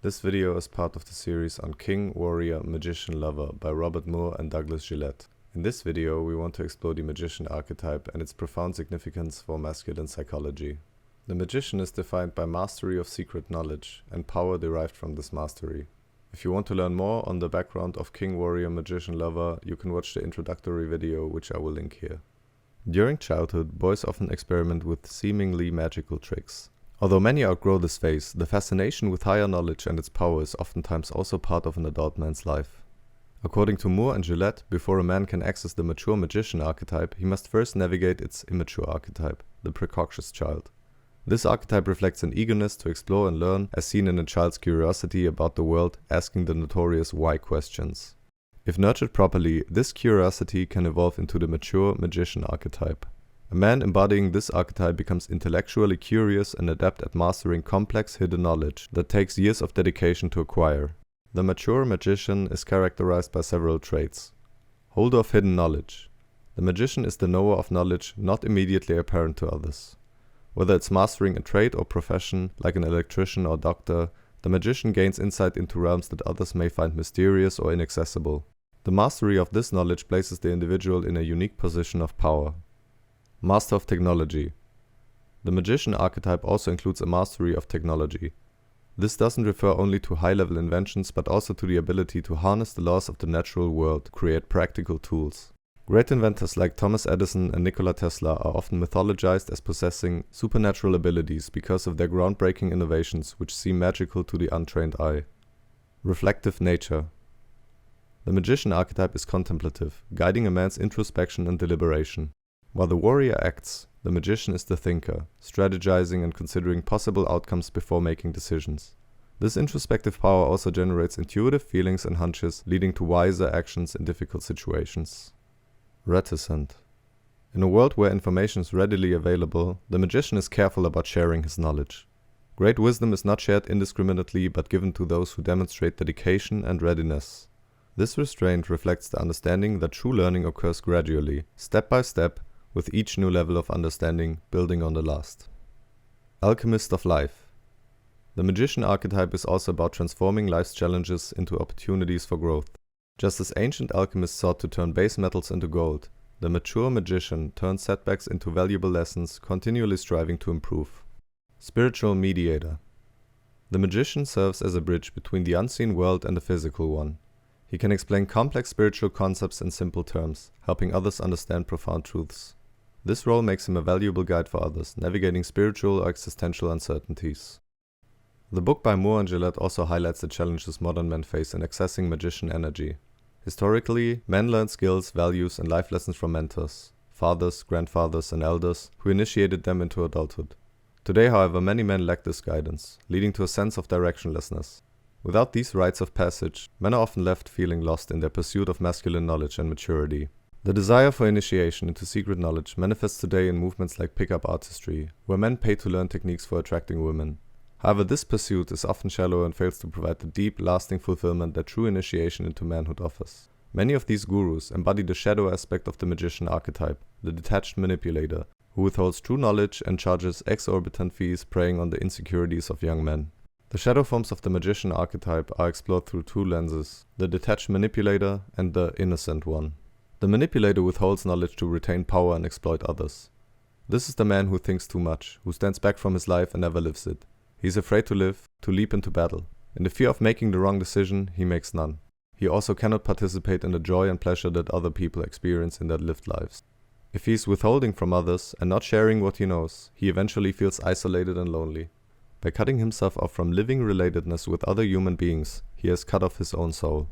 This video is part of the series on King, Warrior, Magician, Lover by Robert Moore and Douglas Gillette. In this video, we want to explore the magician archetype and its profound significance for masculine psychology. The magician is defined by mastery of secret knowledge and power derived from this mastery. If you want to learn more on the background of King, Warrior, Magician, Lover, you can watch the introductory video, which I will link here. During childhood, boys often experiment with seemingly magical tricks. Although many outgrow this phase, the fascination with higher knowledge and its power is oftentimes also part of an adult man's life. According to Moore and Gillette, before a man can access the mature magician archetype, he must first navigate its immature archetype, the precocious child. This archetype reflects an eagerness to explore and learn, as seen in a child's curiosity about the world, asking the notorious why questions. If nurtured properly, this curiosity can evolve into the mature magician archetype. A man embodying this archetype becomes intellectually curious and adept at mastering complex hidden knowledge that takes years of dedication to acquire. The mature magician is characterized by several traits. Holder of hidden knowledge. The magician is the knower of knowledge not immediately apparent to others. Whether it's mastering a trade or profession, like an electrician or doctor, the magician gains insight into realms that others may find mysterious or inaccessible. The mastery of this knowledge places the individual in a unique position of power. Master of technology. The magician archetype also includes a mastery of technology. This doesn't refer only to high-level inventions, but also to the ability to harness the laws of the natural world to create practical tools. Great inventors like Thomas Edison and Nikola Tesla are often mythologized as possessing supernatural abilities because of their groundbreaking innovations which seem magical to the untrained eye. Reflective nature. The magician archetype is contemplative, guiding a man's introspection and deliberation. While the warrior acts, the magician is the thinker, strategizing and considering possible outcomes before making decisions. This introspective power also generates intuitive feelings and hunches, leading to wiser actions in difficult situations. Reticent. In a world where information is readily available, the magician is careful about sharing his knowledge. Great wisdom is not shared indiscriminately, but given to those who demonstrate dedication and readiness. This restraint reflects the understanding that true learning occurs gradually, step by step, with each new level of understanding building on the last. Alchemist of life. The magician archetype is also about transforming life's challenges into opportunities for growth. Just as ancient alchemists sought to turn base metals into gold, the mature magician turns setbacks into valuable lessons, continually striving to improve. Spiritual mediator. The magician serves as a bridge between the unseen world and the physical one. He can explain complex spiritual concepts in simple terms, helping others understand profound truths. This role makes him a valuable guide for others, navigating spiritual or existential uncertainties. The book by Moore and Gillette also highlights the challenges modern men face in accessing magician energy. Historically, men learned skills, values, and life lessons from mentors, fathers, grandfathers, and elders who initiated them into adulthood. Today, however, many men lack this guidance, leading to a sense of directionlessness. Without these rites of passage, men are often left feeling lost in their pursuit of masculine knowledge and maturity. The desire for initiation into secret knowledge manifests today in movements like pickup artistry, where men pay to learn techniques for attracting women. However, this pursuit is often shallow and fails to provide the deep, lasting fulfillment that true initiation into manhood offers. Many of these gurus embody the shadow aspect of the magician archetype, the detached manipulator, who withholds true knowledge and charges exorbitant fees preying on the insecurities of young men. The shadow forms of the magician archetype are explored through two lenses, the detached manipulator and the innocent one. The manipulator withholds knowledge to retain power and exploit others. This is the man who thinks too much, who stands back from his life and never lives it. He is afraid to live, to leap into battle. In the fear of making the wrong decision, he makes none. He also cannot participate in the joy and pleasure that other people experience in their lived lives. If he is withholding from others and not sharing what he knows, he eventually feels isolated and lonely. By cutting himself off from living relatedness with other human beings, he has cut off his own soul.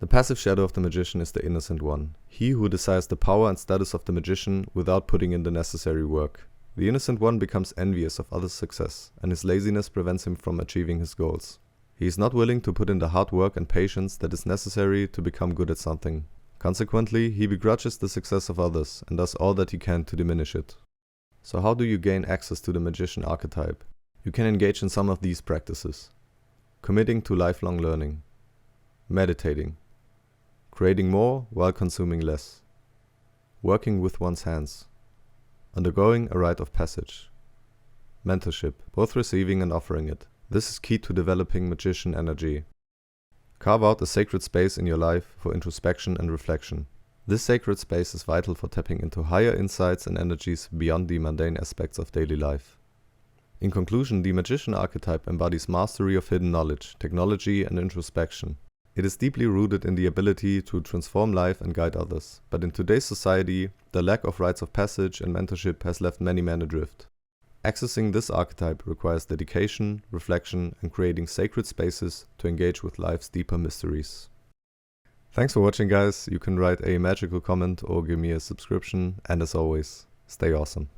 The passive shadow of the magician is the innocent one, he who desires the power and status of the magician without putting in the necessary work. The innocent one becomes envious of others' success, and his laziness prevents him from achieving his goals. He is not willing to put in the hard work and patience that is necessary to become good at something. Consequently, he begrudges the success of others and does all that he can to diminish it. So how do you gain access to the magician archetype? You can engage in some of these practices. Committing to lifelong learning. Meditating. Creating more while consuming less. Working with one's hands. Undergoing a rite of passage. Mentorship, both receiving and offering it. This is key to developing magician energy. Carve out a sacred space in your life for introspection and reflection. This sacred space is vital for tapping into higher insights and energies beyond the mundane aspects of daily life. In conclusion, the magician archetype embodies mastery of hidden knowledge, technology, and introspection. It is deeply rooted in the ability to transform life and guide others. But in today's society, the lack of rites of passage and mentorship has left many men adrift. Accessing this archetype requires dedication, reflection, and creating sacred spaces to engage with life's deeper mysteries. Thanks for watching, guys. You can write a magical comment or give me a subscription. And as always, stay awesome.